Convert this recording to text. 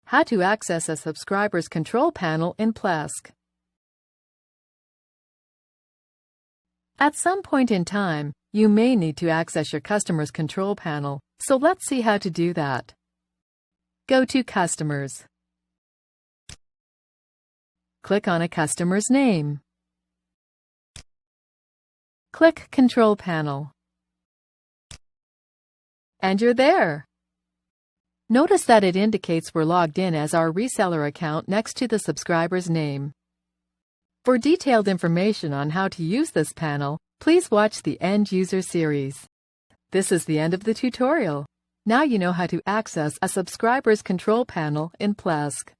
How to access a subscriber's control panel in Plesk. At some point in time, you may need to access your customer's control panel, so let's see how to do that. Go to Customers. Click on a customer's name. Click Control Panel. And you're there. Notice that it indicates we're logged in as our reseller account next to the subscriber's name. For detailed information on how to use this panel, please watch the End User series. This is the end of the tutorial. Now you know how to access a subscriber's control panel in Plesk.